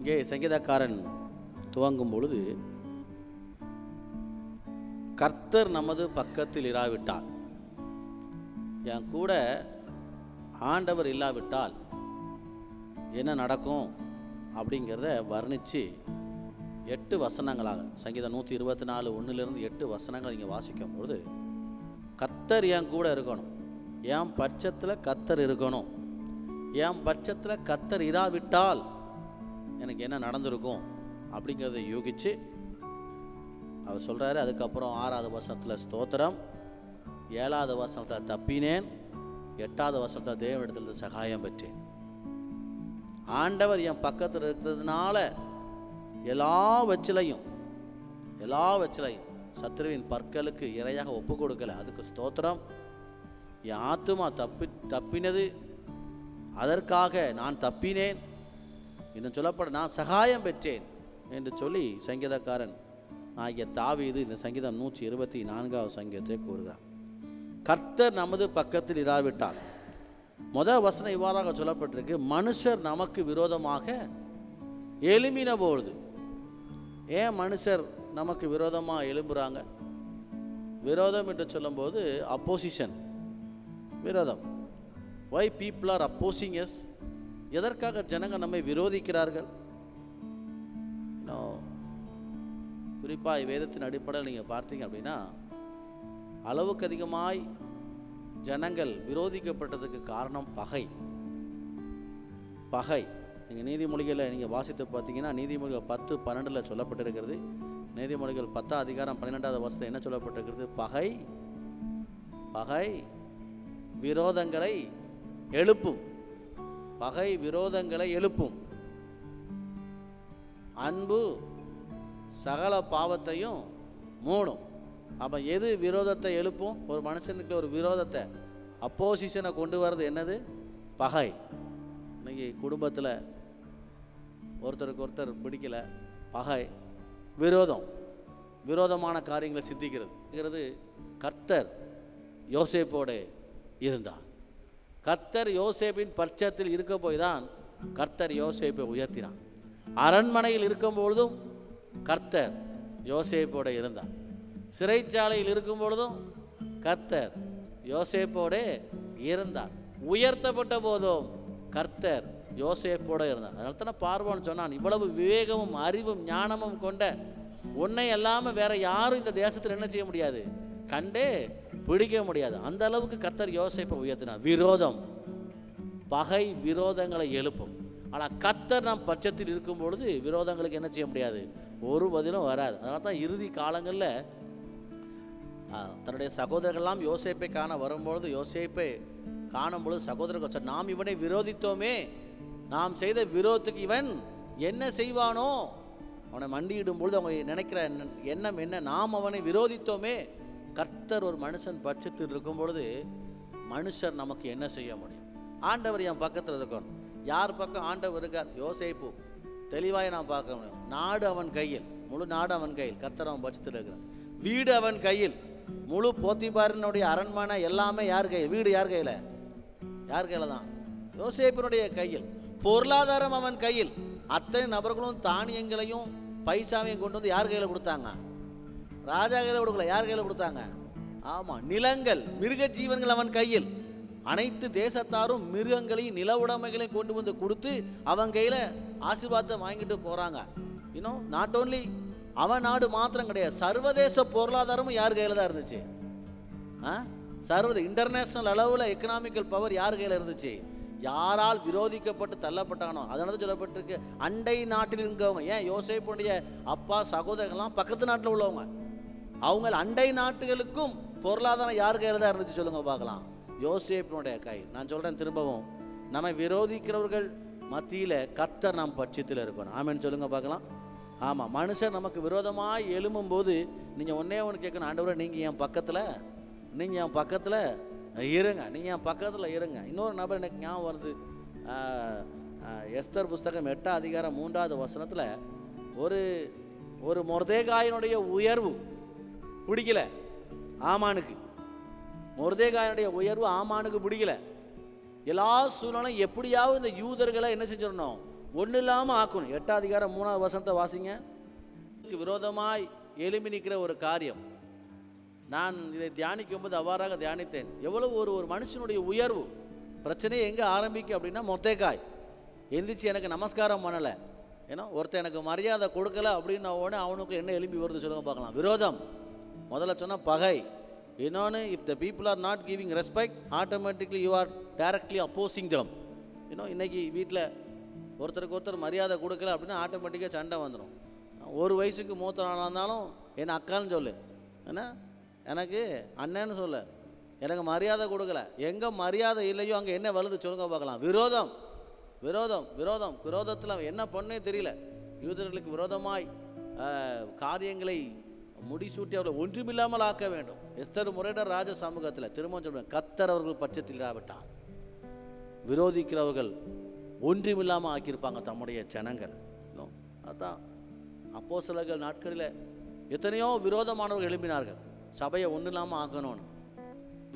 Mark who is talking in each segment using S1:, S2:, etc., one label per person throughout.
S1: இங்கே சங்கீதக்காரன் துவங்கும் பொழுது, கர்த்தர் நமது பக்கத்தில் இராவிட்டால், என் கூட ஆண்டவர் இல்லாவிட்டால் என்ன நடக்கும் அப்படிங்கிறத வர்ணித்து 8 வசனங்களாக, சங்கீதம் 124 1லிருந்து 8 வசனங்கள் இங்கே வாசிக்கும் பொழுது, கர்த்தர் என் கூட இருக்கணும், என் பட்சத்தில் கர்த்தர் இருக்கணும், என் பட்சத்தில் கர்த்தர் இராவிட்டால் எனக்கு என்ன நடந்திருக்கும் அப்படிங்கிறத யூகிச்சு அவர் சொல்கிறாரு. அதுக்கப்புறம் 6வது வசனத்தில் ஸ்தோத்திரம், 7வது வசனத்தில் தப்பினேன், 8வது வசனத்தில் தேவனிடத்தில் சகாயம் பெற்றேன். ஆண்டவர் என் பக்கத்தில் இருக்கிறதுனால எல்லாவற்றிலையும் சத்துருவின் பற்களுக்கு இரையாக ஒப்பு கொடுக்கல. அதுக்கு ஸ்தோத்திரம். என் ஆத்துமா தப்பினது, அதற்காக நான் தப்பினேன், இன்னும் சொல்லப்பட நான் சகாயம் பெற்றேன் என்று சொல்லி சங்கீதக்காரன் ஆகிய தாவீது இந்த சங்கீதம் 124வது சங்கீதத்தை கூறுகிறார். கர்த்தர் நமது பக்கத்தில் இராவிட்டால், முதல் வசனம் இவ்வாறாக சொல்லப்பட்டிருக்கு, மனுஷர் நமக்கு விரோதமாக எழும்பின பொழுது. ஏன் மனுஷர் நமக்கு விரோதமாக எழும்புறாங்க? விரோதம் என்று சொல்லும்போது அப்போசிஷன், விரோதம். Why people are opposing us? எதற்காக ஜனங்கள் நம்மை விரோதிக்கிறார்கள்? குறிப்பாக வேதத்தின் அடிப்படையில் நீங்கள் பார்த்தீங்க அப்படின்னா, அளவுக்கு அதிகமாய் ஜனங்கள் விரோதிக்கப்பட்டதுக்கு காரணம் பகை. நீங்கள் நீதிமொழிகளை நீங்கள் வாசித்து பார்த்தீங்கன்னா, நீதிமொழிகள் 10:12 சொல்லப்பட்டிருக்கிறது. நீதிமொழிகள் 10 அதிகாரம் 12வது வசனம் என்ன சொல்லப்பட்டிருக்கிறது? பகை விரோதங்களை எழுப்பும். பகை விரோதங்களை எழுப்பும். அன்பு சகல பாவத்தையும் மூடும். அப்போ எது விரோதத்தை எழுப்பும்? ஒரு மனுஷனுக்கு ஒரு விரோதத்தை, அப்போசிஷனை கொண்டு வர்றது என்னது? பகை. இன்னைக்கு குடும்பத்தில் ஒருத்தருக்கு ஒருத்தர் பிடிக்கலை, பகை, விரோதமான காரியங்களை சிந்திக்கிறது. கர்த்தர் யோசேப்போடு இருந்தார். கர்த்தர் யோசேப்பின் பட்சத்தில் இருக்க போய் தான் கர்த்தர் யோசேப்பை உயர்த்தினார். அரண்மனையில் இருக்கும் பொழுதும் கர்த்தர் யோசேப்போடு இருந்தார். சிறைச்சாலையில் இருக்கும் பொழுதும் கர்த்தர் யோசேப்போடு இருந்தார். உயர்த்தப்பட்ட போதும் கர்த்தர் யோசேப்போடு இருந்தார். அதனால தானே பார்வோன் சொன்னான், இவ்வளவு விவேகமும் அறிவும் ஞானமும் கொண்ட உன்னை இல்லாமல் வேற யாரும் இந்த தேசத்தில் என்ன செய்ய முடியாது, கண்டே பிடிக்க முடியாது. அந்த அளவுக்கு கர்த்தர் யோசேப்பை உயர்த்தினார். விரோதம், பகை விரோதங்களை எழுப்பும். ஆனால் கர்த்தர் நம் பட்சத்தில் இருக்கும் பொழுது விரோதங்களுக்கு என்ன செய்ய முடியாது, ஒரு பதிலும் வராது. அதனால தான் இறுதி காலங்களில் தன்னுடைய சகோதரர்கள்லாம் யோசேப்பை காண வரும்பொழுது, யோசேப்பை காணும் பொழுது சகோதரர்கள், நாம் இவனை விரோதித்தோமே, நாம் செய்த விரோதத்துக்கு இவன் என்ன செய்வானோ, அவனை மண்டியிடும் பொழுது அவங்க நினைக்கிற எண்ணம் என்ன, நாம் அவனை விரோதித்தோமே. கர்த்தர் ஒரு மனுஷன் பட்சத்தில் இருக்கும் பொழுது மனுஷர் நமக்கு என்ன செய்ய முடியும்? ஆண்டவர் என் பக்கத்தில் இருக்கணும். யார் பக்கம் ஆண்டவர் இருக்கார்? யோசேப்பு. தெளிவாக நான் பார்க்க முடியும். நாடு அவன் கையில், முழு நாடு அவன் கையில். கர்த்தர் அவன் பட்சத்தில் இருக்கிறார். வீடு அவன் கையில். முழு போத்திபாரினுடைய அரண்மனை எல்லாமே யார் கையில்? வீடு யார் கையில்? யார் கையில் தான்? யோசேப்பினுடைய கையில். பொருளாதாரம் அவன் கையில். அத்தனை நபர்களும் தானியங்களையும் பைசாவையும் கொண்டு வந்து யார் கையில் கொடுத்தாங்க? ராஜா கையில் கொடுக்கல. யார் கையில் கொடுத்தாங்க? ஆமாம், நிலங்கள், மிருக ஜீவன்கள் அவன் கையில். அனைத்து தேசத்தாரும் மிருகங்களையும் நில உடைமைகளையும் கொண்டு வந்து கொடுத்து அவன் கையில் ஆசீர்வாதத்தை வாங்கிட்டு போகிறாங்க. இன்னும் நாட் ஓன்லி அவன் நாடு மாத்திரம் கிடையாது, சர்வதேச பொருளாதாரமும் யார் கையில் தான் இருந்துச்சு? இன்டர்நேஷனல் அளவில் எக்கனாமிக்கல் பவர் யார் கையில் இருந்துச்சு? யாரால் விரோதிக்கப்பட்டு தள்ளப்பட்டானோ, அதனால தான் சொல்லப்பட்டிருக்கு, அண்டை நாட்டில் இருக்கவங்க. ஏன் யோசேப்புடைய அப்பா சகோதரர்கள்லாம் பக்கத்து நாட்டில் உள்ளவங்க, அவங்க அண்டை நாட்டுகளுக்கும் பொருளாதாரம் யார் கையில் தான் இருந்துச்சு சொல்லுங்க பார்க்கலாம்? யோசேப்பினுடைய கை. நான் சொல்கிறேன் திரும்பவும், நம்மை விரோதிக்கிறவர்கள் மத்தியில் கர்த்தர் நாம் பட்சத்தில் இருக்கணும். ஆமென் சொல்லுங்க பார்க்கலாம். ஆமாம், மனுஷன் நமக்கு விரோதமாக எழும்பும் போது நீங்கள் ஒன்றே ஒன்று கேட்கணும், ஆண்டவரே நீங்கள் என் பக்கத்தில் இருங்க, நீங்கள் என் பக்கத்தில் இருங்க. இன்னொரு நபர் எனக்கு ஞாபகம் வருது. எஸ்தர் புஸ்தகம் 8ஆம் அதிகாரம் 3வது வசனத்தில் ஒரு மொர்தேகாயினுடைய உயர்வு பிடிக்கல ஆமானுக்கு. மொர்தேகாயினுடைய உயர்வு ஆமானுக்கு பிடிக்கல. எல்லா சூழ்நிலையும் எப்படியாவது இந்த யூதர்களை என்ன செஞ்சிடணும், ஒன்றும் இல்லாமல் ஆக்கணும். 8ஆம் அதிகாரம் 3ஆவது வசனத்தை வாசிங்க. விரோதமாய் எழும்பி நிற்கிற ஒரு காரியம். நான் இதை தியானிக்கும் போது அவ்வாறாக தியானித்தேன். எவ்வளவு ஒரு மனுஷனுடைய உயர்வு. பிரச்சனையை எங்கே ஆரம்பிக்கும் அப்படின்னா, மொத்தேக்காய் எந்திரிச்சு எனக்கு நமஸ்காரம் பண்ணலை, ஏன்னா ஒருத்தர் எனக்கு மரியாதை கொடுக்கல அப்படின்ன உடனே அவனுக்கு என்ன எழும்பி வருது சொல்லுங்க பார்க்கலாம். விரோதம். முதல்ல சொன்னால் பகை. இன்னொன்று, if the people are not giving respect, automatically you are directly opposing them. இன்னைக்கு வீட்டில் ஒருத்தருக்கு ஒருத்தர் மரியாதை கொடுக்கல அப்படின்னா ஆட்டோமேட்டிக்காக சண்டை வந்துடும். ஒரு வயசுக்கு மூத்தனாக இருந்தாலும் என்ன அக்கான்னு சொல்லு, ஏன்னா எனக்கு அண்ணன்னு சொல்ல, எனக்கு மரியாதை கொடுக்கல. எங்கே மரியாதை இல்லையோ அங்கே என்ன வருது சொல்லுங்க பார்க்கலாம். விரோதம். விரோதம் விரோதம் விரோதத்தில் என்ன பண்ணே தெரியல. யூதர்களுக்கு விரோதமாய் காரியங்களை முடிசூட்டி அவர்களை ஒன்றுமில்லாமல் ஆக்க வேண்டும். எஸ்தர் முறையிடர் ராஜ சமூகத்தில் திரும்ப சொல்லுவேன், கர்த்தர் அவர்கள் பட்சத்தில் இராவிட்டார் விரோதிக்கிறவர்கள் ஒன்றுமில்லாமல் ஆக்கியிருப்பாங்க தம்முடைய ஜனங்கள். அதான் அப்போஸ்தலர்கள் நாட்களில் எத்தனையோ விரோதமானவர்கள் எழுப்பினார்கள் சபையை ஒன்றும் இல்லாமல் ஆக்கணும்னு.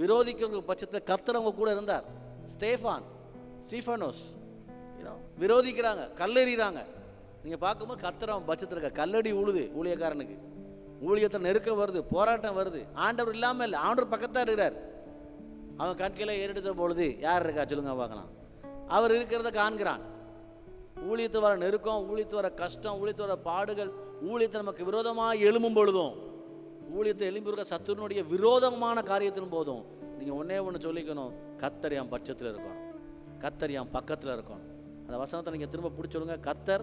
S1: விரோதிக்கிறவர்கள் பட்சத்தில் கர்த்தர் அவங்க கூட இருந்தார். ஸ்டீஃபனோஸ் விரோதிக்கிறாங்க, கல்லெறிகிறாங்க. நீங்கள் பார்க்கும்போது கர்த்தர் அவன் பட்சத்தில் இருக்க. கல்லடி உழுது ஊழியக்காரனுக்கு, ஊழியத்தில் நெருக்கம் வருது, போராட்டம் வருது. ஆண்டவர் இல்லாமல் இல்லை, ஆண்டவர் பக்கத்தான் இருக்கிறார். அவன் கண்களை ஏறெடுத்த பொழுது யார் இருக்கா சொல்லுங்க பார்க்கலாம். அவர் இருக்கிறத காண்கிறான். ஊழியத்து வர நெருக்கம், ஊழியத்து வர கஷ்டம், ஊழியத்து வர பாடுகள், ஊழியத்தை நமக்கு விரோதமாக எழும்பும் பொழுதும், ஊழியத்தை எழும்பியிருக்க சத்துருனுடைய விரோதமான காரியத்தின் போதும் நீங்கள் ஒன்றே ஒன்று சொல்லிக்கணும், கர்த்தர் என் பட்சத்தில் இருக்கணும், கர்த்தர் என் பக்கத்தில் இருக்கணும். அந்த வசனத்தை நீங்கள் திரும்ப பிடிச்சி சொல்லுங்க. கர்த்தர்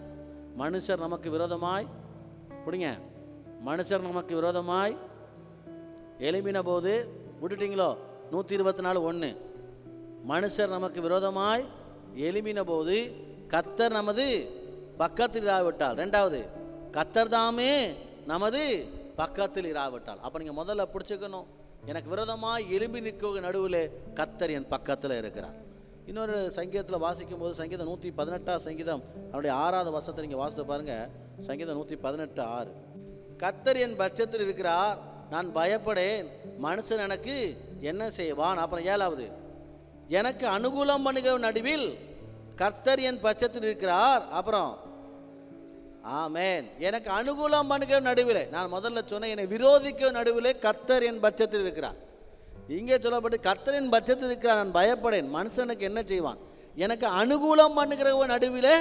S1: மனுஷர் நமக்கு விரோதமாய் பிடிங்க, மனுஷர் நமக்கு விரோதமாய் எழும்பின போது விட்டுட்டீங்களோ 124:1. மனுஷர் நமக்கு விரோதமாய் எழும்பின போது கர்த்தர் நமது பக்கத்தில் இராவிட்டால். 2வது, கர்த்தர் தாமே நமது பக்கத்தில் இராவிட்டால். அப்போ நீங்கள் முதல்ல பிடிச்சிக்கணும், எனக்கு விரோதமாய் எழும்பி நிற்க நடுவில் கர்த்தர் என் பக்கத்தில் இருக்கிறார். இன்னொரு சங்கீதத்தில் வாசிக்கும் போது சங்கீதம் 118 சங்கீதம் அவருடைய 6வது வசனத்தை நீங்கள் வாசித்து பாருங்கள். சங்கீதம் 118:6. கர்த்தர் என் பட்சத்தில் இருக்கிறார், நான் பயப்படேன், மனுஷன் எனக்கு என்ன செய்வான். அப்புறம் 7வது, எனக்கு அனுகூலம் பண்ணுகிற நடுவில் கர்த்தர் என் பட்சத்தில் இருக்கிறார். அப்புறம் ஆமேன், எனக்கு அனுகூலம் பண்ணுகிற நடுவில், நான் முதல்ல சொன்னேன் என்னை விரோதிக்க நடுவில் கர்த்தர் என் பட்சத்தில் இருக்கிறார். இங்கே சொல்லப்பட்டு கர்த்தரின் பட்சத்தில் இருக்கிறார், நான் பயப்படேன், மனுஷனுக்கு என்ன செய்வான். எனக்கு அனுகூலம் பண்ணுகிற நடுவில்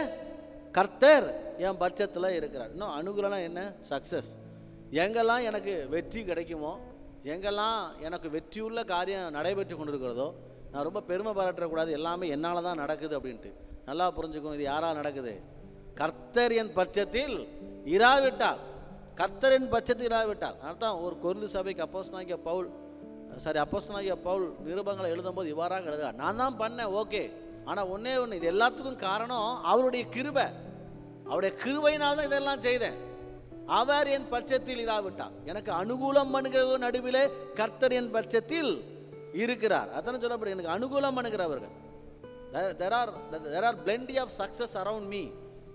S1: கர்த்தர் என் பட்சத்தில் இருக்கிறார். இன்னும் அனுகூலம்னா என்ன? சக்ஸஸ். எங்கெல்லாம் எனக்கு வெற்றி கிடைக்குமோ, எங்கெல்லாம் எனக்கு வெற்றியுள்ள காரியம் நடைபெற்று கொண்டிருக்கிறதோ, நான் ரொம்ப பெருமை பாராட்டக்கூடாது, எல்லாமே என்னால் தான் நடக்குது அப்படின்ட்டு. நல்லா புரிஞ்சுக்கணும், இது யாரால் நடக்குது? கர்த்தர் என் பட்சத்தில் இராவிட்டால், கர்த்தரின் பட்சத்தில் இராவிட்டால். அர்த்தம் ஒரு கொரிந்து சபைக்கு அப்போஸ்தலனாகிய பவுல் நிருபங்களை எழுதும்போது இவ்வாறாக எழுதுகிறார், நான் தான் பண்ணேன், ஓகே, ஆனால் ஒன்றே ஒன்று, இது எல்லாத்துக்கும் காரணம் அவருடைய கிருபை, அவருடைய கிருபையினால்தான் இதெல்லாம் செய்தேன். அவர் என் பட்சத்தில் இராவிட்டால், எனக்கு அனுகூலம் பண்ணுகிற நடுவிலே கர்த்தர் என் பட்சத்தில் இருக்கிறார். அதான் சொல்லப்படும், எனக்கு அனுகூலம் பண்ணுகிறவர்கள். there are plenty of success around me.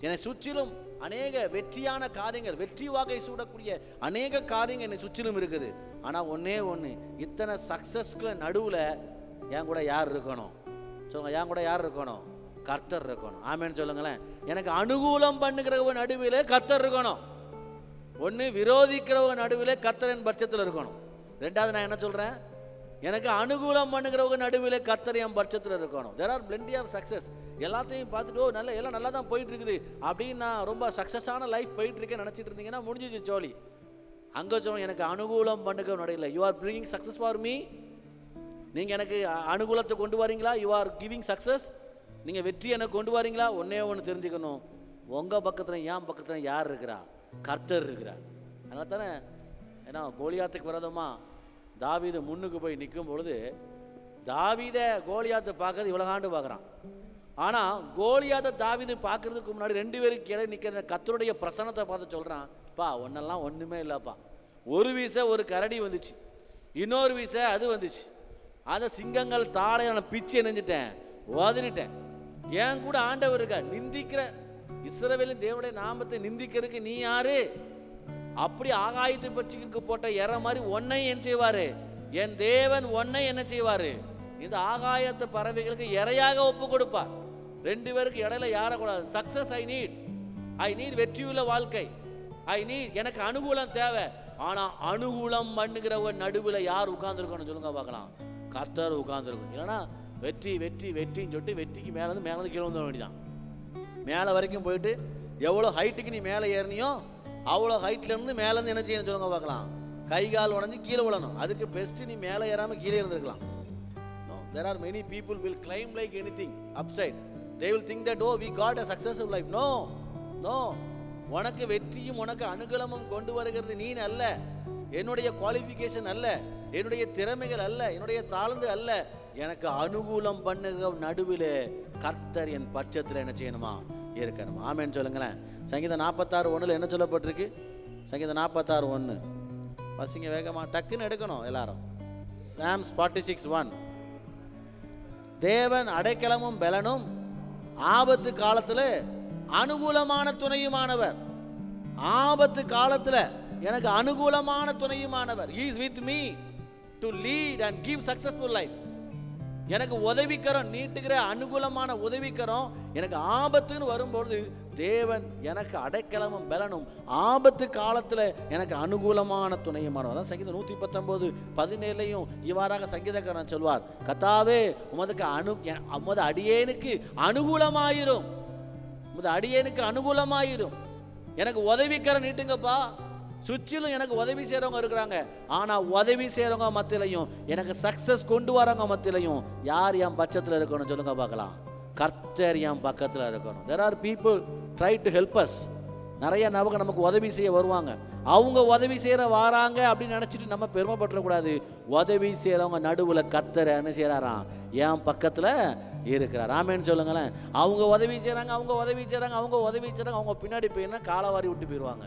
S1: என்னை சுற்றிலும் அநேக வெற்றியான காரியங்கள், வெற்றி வாகை சூடக்கூடிய அநேக காரியங்கள் என்னை சுற்றிலும் இருக்குது. ஆனால் ஒன்றே ஒன்று, இத்தனை சக்ஸஸ்க்குள்ள நடுவில் என் கூட யார் இருக்கணும் சொல்லுங்க? என் கூட யார் இருக்கணும்? கர்த்தர் இருக்கணும். ஆமேன்னு சொல்லுங்களேன். எனக்கு அனுகூலம் பண்ணுகிறவன் நடுவில் கர்த்தர் இருக்கணும். ஒன்று, விரோதிக்கிறவங்க நடுவில் கர்த்தரின் பட்சத்தில் இருக்கணும். 2வது, நான் என்ன சொல்கிறேன், எனக்கு அனுகூலம் பண்ணுகிறவங்க நடுவில் கர்த்தர் என் பட்சத்தில் இருக்கணும். there are plenty of success. எல்லாத்தையும் பார்த்துட்டு எல்லாம் நல்லா தான் போயிட்டு இருக்குது அப்படின்னு நான் ரொம்ப சக்ஸஸான லைஃப் போயிட்டு இருக்கேன்னு நினச்சிட்டு இருந்தீங்கன்னா முடிஞ்சிச்சு ஜோலி. அங்கே சொல்லுவோம், எனக்கு அனுகூலம் பண்ணுகிற நடுவில் you are bringing success for me. நீங்கள் எனக்கு அனுகூலத்தை கொண்டு வரீங்களா? You are giving success. நீங்கள் வெற்றி எனக்கு கொண்டு வரீங்களா? ஒன்றே ஒன்று தெரிஞ்சுக்கணும், உங்கள் பக்கத்தில் என் பக்கத்தில் யார் இருக்கிறா? கர்த்தர் இருக்கிறார். அதனால தானே ஏன்னா கோலியாத்துக்கு விரோதமாக தாவீது முன்னுக்கு போய் நிற்கும் பொழுது, தாவீதை கோலியாத்தை பார்க்கறது இவ்வளோகாண்டு பார்க்குறான். ஆனால் கோலியாத்தை தாவீது பார்க்கறதுக்கு முன்னாடி 2 பேருக்கு இடையே நிற்கிற கர்த்தருடைய பிரசன்னத்தை பார்த்து சொல்கிறான், பா ஒன்னெல்லாம் ஒன்றுமே இல்லைப்பா, ஒரு வீச ஒரு கரடி வந்துச்சு, இன்னொரு வீச அது வந்துச்சு, அதை சிங்கங்கள் தாளை நான் பிச்சு நெஞ்சிட்டேன், ஓதனிட்டேன். ஏன் கூட ஆண்டவர் இருக்கா, நிந்திக்கிற இஸ்ரவேலின் தேவனுடைய நாமத்தை நிந்திக்கிறதுக்கு நீ யாரு? அப்படி ஆகாயத்தை பட்சிக்கு போட்ட எற மாதிரி ஒன்னை என்ன செய்வாரு? என் தேவன் ஒன்னை என்ன செய்வாரு? இந்த ஆகாயத்து பறவைகளுக்கு இரையாக ஒப்பு கொடுப்பார். 2 பேருக்கு இடையில யாரக்கூடாது. சக்சஸ் ஐ நீட் வெற்றியுள்ள வாழ்க்கை. எனக்கு அனுகூலம் தேவை. ஆனா அனுகூலம் பண்ணுகிற ஒரு நடுவில் யார் உட்கார்ந்துருக்கணும் சொல்லுங்க பார்க்கலாம்? கர்த்தர் உட்கார்ந்துருக்கணும். இல்லைன்னா வெற்றி வெற்றி வெற்றின்னு சொல்லிட்டு வெற்றிக்கு மேலேருந்து கீழே வந்துட வேண்டியதான். மேலே வரைக்கும் போயிட்டு எவ்வளோ ஹைட்டுக்கு நீ மேலே ஏறினியோ அவ்வளோ ஹைட்லேருந்து மேலேருந்து என்ன செய்யணும் சொல்லுங்க பார்க்கலாம்? கை கால் உடஞ்சி கீழே விழணும். அதுக்கு பெஸ்ட்டு நீ மேலே ஏறாமல் கீழே இருந்திருக்கலாம். There are many people will climb like anything upside. They will think that, oh, we got a successful life. No. உனக்கு வெற்றியும் உனக்கு அனுகூலமும் கொண்டு வருகிறது நீ அல்ல, என்னுடைய குவாலிஃபிகேஷன் அல்ல, என்னுடைய திறமைகள் அல்ல, என்னுடைய தாழ்ந்து அல்ல. எனக்கு அனுகூலம் பண்ணுகிற நடுவில் கர்த்தர் என் பட்சத்தில் என்ன செய்யணுமா? இருக்கணும். ஆமென் சொல்லுங்களேன். சங்கீதம் 46:1 என்ன சொல்லப்பட்டிருக்கு? சங்கீதம் 46:1 பசங்க வேகமா டக்குன்னு எடுக்கணும் எல்லாரும். Psalms 46:1 தேவன் அடைக்கலமும் பலனும் ஆபத்து காலத்தில் அனுகூலமான துணையுமானவர். ஆபத்து காலத்தில் எனக்கு அனுகூலமான துணையுமானவர். He is with me to lead and give successful life. எனக்கு உதவிக்கரம் நீட்டுகிற அனுகூலமான உதவிக்கரம். எனக்கு ஆபத்துன்னு வரும்பொழுது தேவன் எனக்கு அடைக்கலமும் பலனும் ஆபத்து காலத்தில் எனக்கு அனுகூலமான துணையுமானவர். அதான் சங்கீதம் 119:17 இவ்வாறாக சங்கீதக்காரன் சொல்வார், கர்த்தாவே உமது அடியேனுக்கு அனுகூலமாயிரும், உமது அடியேனுக்கு அனுகூலமாயிரும். எனக்கு உதவிக்கரம் நீட்டுங்கப்பா. சுற்றிலும் எனக்கு உதவி செய்கிறவங்க இருக்கிறாங்க. ஆனால் உதவி செய்கிறவங்க மத்தியிலையும் எனக்கு சக்ஸஸ் கொண்டு வரவங்க மத்தியிலையும் யார் என் பட்சத்தில் இருக்கணும் சொல்லுங்க பார்க்கலாம்? கர்த்தர் என் பக்கத்தில் இருக்கணும். There are people try to help us. நிறைய நபர்கள் நமக்கு உதவி செய்ய வருவாங்க. அவங்க உதவி செய்கிற வராங்க அப்படின்னு நினச்சிட்டு நம்ம பெருமைப்பட்டுறக்கூடாது. உதவி செய்கிறவங்க நடுவில் கர்த்தர் என்ன செய்கிறாராம்? என் பக்கத்தில் இருக்கிறார். ஆமென் சொல்லுங்களேன். அவங்க உதவி செய்கிறாங்க, அவங்க பின்னாடி போயின்னா காலவாரி விட்டு போயிடுவாங்க.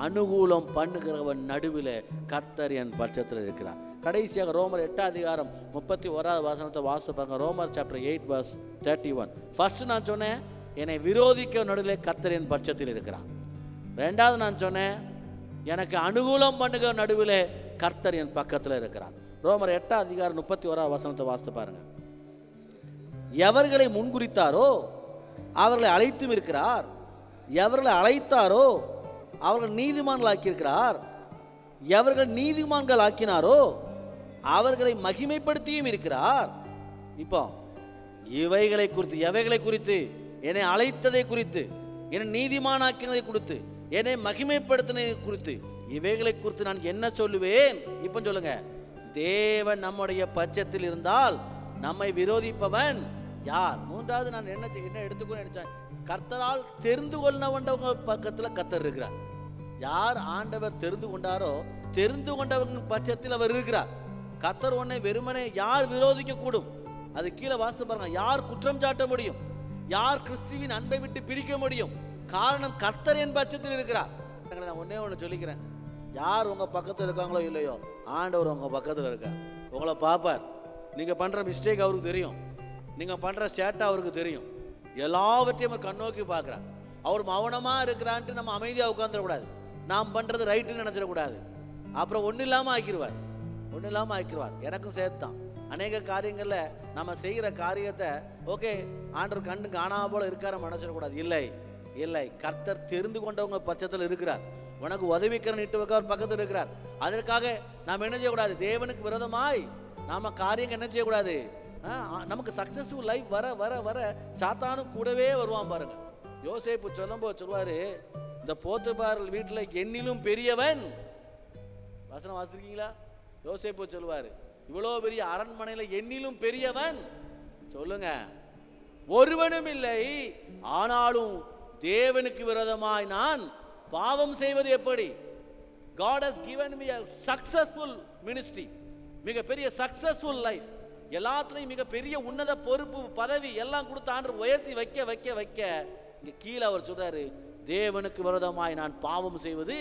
S1: அனுகூலம் பண்ணுகிறவன் நடுவில் கர்த்தர் என் பட்சத்தில் இருக்கிறார். கடைசியாக ரோமர் 8:31 வாசித்து பாருங்க. ரோமர் சாப்டர் 8:31. ஃபர்ஸ்ட் நான் சொன்னேன், என்னை விரோதிக்க நடுவில் கர்த்தர் என் பட்சத்தில் இருக்கிறார். ரெண்டாவது நான் சொன்னேன், எனக்கு அனுகூலம் பண்ணுகிற நடுவில் கர்த்தர் என் பக்கத்தில் இருக்கிறார். ரோமர் 8:31 வாசித்து பாருங்க. எவர்களை முன்குறித்தாரோ அவர்களை அழைத்தும் இருக்கிறார், எவர்களை அழைத்தாரோ அவர்கள் நீதிமான்கள் ஆக்கியிருக்கிறார், எவர்கள் நீதிமான்கள் ஆக்கினாரோ அவர்களை மகிமைப்படுத்தியும் இருக்கிறார். இப்போ எவைகளை குறித்து? என்னை அழைத்ததை குறித்து, என்னை நீதிமானாக்கினதை குறித்து, என்னை மகிமைப்படுத்தினதை குறித்து, இவைகளை குறித்து நான் என்ன சொல்லுவேன்? இப்போ சொல்லுங்க. தேவன் நம்முடைய பட்சத்தில் இருந்தால் நம்மை விரோதிப்பவன் யார்? மூன்றாவது நான் என்ன எடுத்துக்கொண்டு நினைச்சேன், கர்த்தரால் தெரிந்து கொண்டவங்க பக்கத்தில் கர்த்தர் இருக்கிறார். யார் ஆண்டவர் தெரிந்து கொண்டாரோ தெரிந்து கொண்டவங்க பட்சத்தில் அவர் இருக்கிறார். கர்த்தர் உன்னை வெறுமனே யார் விரோதிக்க கூடும்? அது கீழே வாசித்து பாருங்க. யார் குற்றம் சாட்ட முடியும்? யார் கிறிஸ்துவின் அன்பை விட்டு பிரிக்க முடியும்? காரணம் கர்த்தர் என் பட்சத்தில் இருக்கிறார். நான் ஒன்னே ஒன்று சொல்லிக்கிறேன், யார் உங்க பக்கத்தில் இருக்காங்களோ இல்லையோ ஆண்டவர் உங்க பக்கத்தில் இருக்கார். உங்களை பார்ப்பார். நீங்க பண்ற மிஸ்டேக் அவருக்கு தெரியும், நீங்க பண்ற சேட்டை அவருக்கு தெரியும். எல்லாவற்றையும் அவர் கண்ணோக்கி பார்க்குறார். அவர் மௌனமாக இருக்கிறான்ட்டு நம்ம அமைதியாக உட்காந்துடக்கூடாது. நாம் பண்ணுறது ரைட்டுன்னு நினச்சிடக்கூடாது. அப்புறம் ஒன்றும் இல்லாமல் ஆக்கிடுவார். எனக்கும் சேர்த்தான் அநேக காரியங்களில் நம்ம செய்கிற காரியத்தை ஓகே ஆண்டவர் கண்டு காணாம போல இருக்கார நினச்சிடக்கூடாது. இல்லை, கர்த்தர் தெரிந்து கொண்டவங்க பட்சத்தில் இருக்கிறார். உனக்கு உதவிக்கரம் நீட்டு வைக்க அவர் பக்கத்தில் இருக்கிறார். அதற்காக நாம் என்ன செய்யக்கூடாது? தேவனுக்கு விரோதமாய் நாம காரியங்கள் என்ன செய்யக்கூடாது? நமக்கு சக்சஸ்ஃபுல் லைஃப் வர வர வர சாத்தானும் கூடவே வருவான் பாருங்க. யோசேப்பு சொல்லும்போது சொல்வாரு, இந்த போத்திபார் வீட்டில் என்னிலும் பெரியவன். வசனம் வாசிருக்கீங்களா? யோசேப்பு சொல்லுவாரு, இவ்வளோ பெரிய அரண்மனையில் என்னிலும் பெரியவன் சொல்லுங்க ஒருவனும் இல்லை, ஆனாலும் தேவனுக்கு விரோதமாய் நான் பாவம் செய்வது எப்படி? God has given me a successful ministry, மிகப்பெரிய சக்சஸ்ஃபுல் லைஃப், எல்லாத்துலையும் மிகப்பெரிய உன்னத பொறுப்பு பதவி எல்லாம் கொடுத்து ஆண்டவர் உயர்த்தி வைக்க வைக்க வைக்க இங்க கீழே அவர் சொல்றாரு, தேவனுக்கு விரோதமாய் நான் பாவம் செய்வது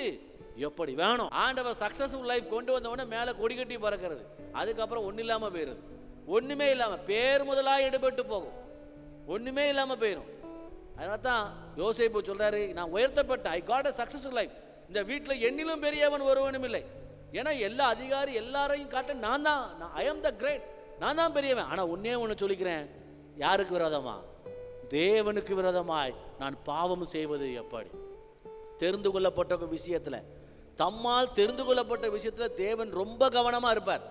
S1: எப்படி? வேணும். ஆண்டவர் சக்சஸ்ஃபுல் லைஃப் கொண்டு வந்த உடனே மேலே கொடி கட்டி பறக்கிறது, அதுக்கப்புறம் ஒன்றும் இல்லாமல் போயிடுது. ஒன்றுமே இல்லாமல் பேர் முதலாக எடுபட்டு போகும், ஒன்றுமே இல்லாமல் போயிடும். அதனால தான் யோசேப்பு சொல்றாரு, நான் உயர்த்தப்பட்ட I got a successful life, இந்த வீட்டில் என்னிலும் பெரியவன் ஒருவனும் இல்லை. ஏன்னா எல்லா அதிகாரி எல்லாரையும் காட்ட நான் தான், ஐ ஆம் த கிரேட், நான் தான் பெரியவன். ஆனால் ஒன்னே ஒன்று சொல்லிக்கிறேன், யாருக்கு விரோதமா? தேவனுக்கு விரோதமாய் நான் பாவம் செய்வது எப்படி? தெரிந்து கொள்ளப்பட்ட விஷயத்துல, தம்மால் தெரிந்து கொள்ளப்பட்ட விஷயத்துல தேவன் ரொம்ப கவனமா இருப்பார்.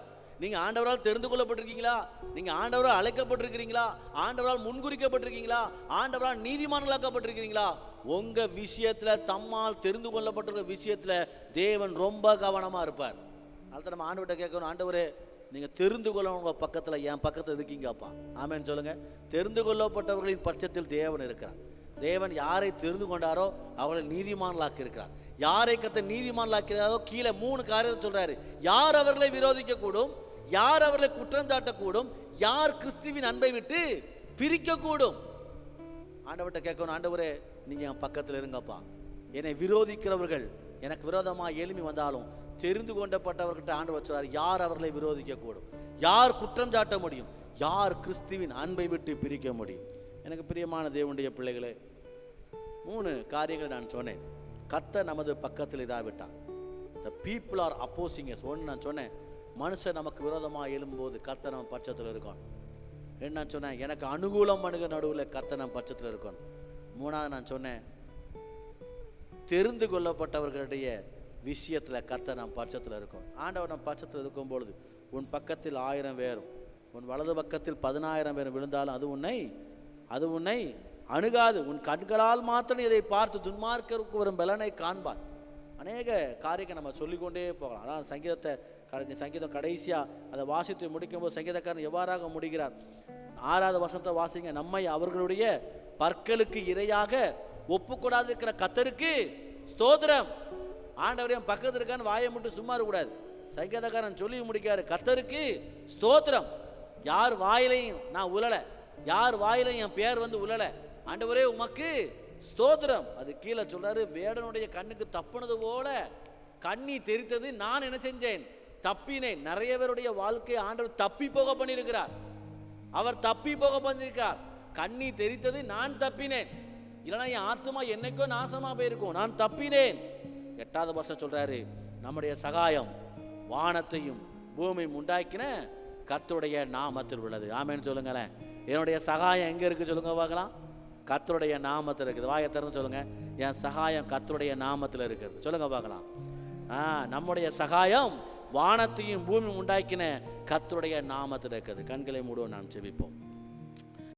S1: நீங்க ஆண்டவரால் தெரிந்து கொள்ளப்பட்டிருக்கீங்களா? நீங்க ஆண்டவரால் அழைக்கப்பட்டிருக்கிறீங்களா? ஆண்டவரால் முன்குறிக்கப்பட்டிருக்கீங்களா? ஆண்டவரால் நீதிமான்களாக்கப்பட்டிருக்கிறீங்களா? உங்க விஷயத்துல, தம்மால் தெரிந்து கொள்ளப்பட்ட விஷயத்துல தேவன் ரொம்ப கவனமா இருப்பார். அதனால நம்ம ஆண்டவர்கிட்ட கேட்கணும், ஆண்டவரே நீங்க தெரிந்து கொள்ள உங்க பக்கத்துல, என் பக்கத்துல இருக்கீங்கப்பா. ஆமென் சொல்லுங்க. தெரிந்து கொள்ளப்பட்டவர்களின் பட்சத்தில் தேவன் இருக்கிறார். தேவன் யாரை தெரிந்து கொண்டாரோ அவர்களை நீதிமான்களாக்கி இருக்கிறார். யாரை கர்த்தர் நீதிமான்களாக்கிறாரோ கீழே 3 காரியத்தை சொல்றாரு. யார் அவர்களை விரோதிக்க கூடும்? யார் அவர்களை குற்றம் சாட்டக்கூடும்? யார் கிறிஸ்துவின் அன்பை விட்டு பிரிக்க கூடும்? ஆண்டவர்கிட்ட கேட்கணும், ஆண்டவரே நீங்க என் பக்கத்துல இருங்கப்பா. என்னை விரோதிக்கிறவர்கள் எனக்கு விரோதமாக எழும்பி வந்தாலும் தெரிந்து கொண்டப்பட்டவர்கிட்ட ஆண்டவர் சொல்றார், யார் அவர்களை விரோதிக்க கூடும்? யார் குற்றம் சாட்ட முடியும்? யார் கிறிஸ்துவின் அன்பை விட்டு பிரிக்க முடியும்? எனக்கு பிரியமான தேவனுடைய பிள்ளைகளே, 3 காரியங்களை நான் சொன்னேன். கர்த்தர் நமது பக்கத்தில் இராவிட்டார், the people are opposing us. ஒன்று நான் சொன்னேன், மனுஷன் நமக்கு விரோதமாக எழும்போது கர்த்தர் நம்ம பட்சத்தில் இருக்கணும். என்ன நான் சொன்னேன், எனக்கு அனுகூலம் அணுக நடுவில் கர்த்தர் நம்ம பட்சத்தில் இருக்கணும். 3வது நான் சொன்னேன், தெரிந்து கொள்ளப்பட்டவர்களுடைய விஷயத்தில் கர்த்தர் நம் பட்சத்தில் இருக்கும். ஆண்டவர் நம் பட்சத்தில் இருக்கும் பொழுது உன் பக்கத்தில் 1000 பேரும் உன் வலது பக்கத்தில் 10,000 பேரும் விழுந்தாலும் அது உன்னை அணுகாது. உன் கண்களால் மாத்திரம் இதை பார்த்து துன்மார்க்கருக்கு வரும் பலனை காண்பார். அநேக காரியத்தை நம்ம சொல்லிக்கொண்டே போகலாம். அதான் சங்கீதம் கடைசியாக அதை வாசித்து முடிக்கும் போது சங்கீதக்காரன் எவ்வாறாக முடிகிறார்? 6வது வசனத்தை வாசிங்க. நம்மை அவர்களுடைய பற்களுக்கு இரையாக ஒப்புக்கூடாது இருக்கிற கர்த்தருக்கு ஸ்தோத்திரம். ஆண்டவரையும் பக்கத்தில் இருக்கான்னு வாயை மட்டும் சும்மா இருக்கக்கூடாது. சங்கீதக்காரன் சொல்லி முடிக்காரு, கர்த்தருக்கு ஸ்தோத்திரம். யார் வாயிலையும் நான் உழலை, யார் வாயிலையும் என் பேர் வந்து உழலை, ஆண்டவரே உமக்கு ஸ்தோத்திரம். அது கீழே சொல்றாரு, வேடனுடைய கண்ணுக்கு தப்புனது போல கண்ணி தெரித்தது நான் என்ன செஞ்சேன்? தப்பினேன். நிறைய பேருடைய வாழ்க்கையை ஆண்டவர் தப்பி போக பண்ணியிருக்கிறார். அவர் தப்பி போக பண்ணியிருக்கார். கண்ணி தெரித்தது நான் தப்பினேன், இல்லைன்னா என் ஆத்மா என்னைக்கோ நாசமா போயிருக்கும், நான் தப்பினேன். 8வது வசனம் சொல்றாரு, நம்முடைய சகாயம் வானத்தையும் பூமியும் உண்டாக்கின கர்த்தருடைய நாமத்தில் உள்ளது. ஆமென்னு சொல்லுங்களேன். என்னுடைய சகாயம் எங்க இருக்கு சொல்லுங்க பார்க்கலாம்? கர்த்தருடைய நாமத்தில் இருக்குது. வாயை திறந்து சொல்லுங்க, என் சகாயம் கர்த்தருடைய நாமத்தில் இருக்கிறது. சொல்லுங்க பார்க்கலாம். நம்முடைய சகாயம் வானத்தையும் பூமியும் உண்டாக்கின கர்த்தருடைய நாமத்தில் இருக்குது. கண்களை மூடுவோம், நாம் ஜெபிப்போம்.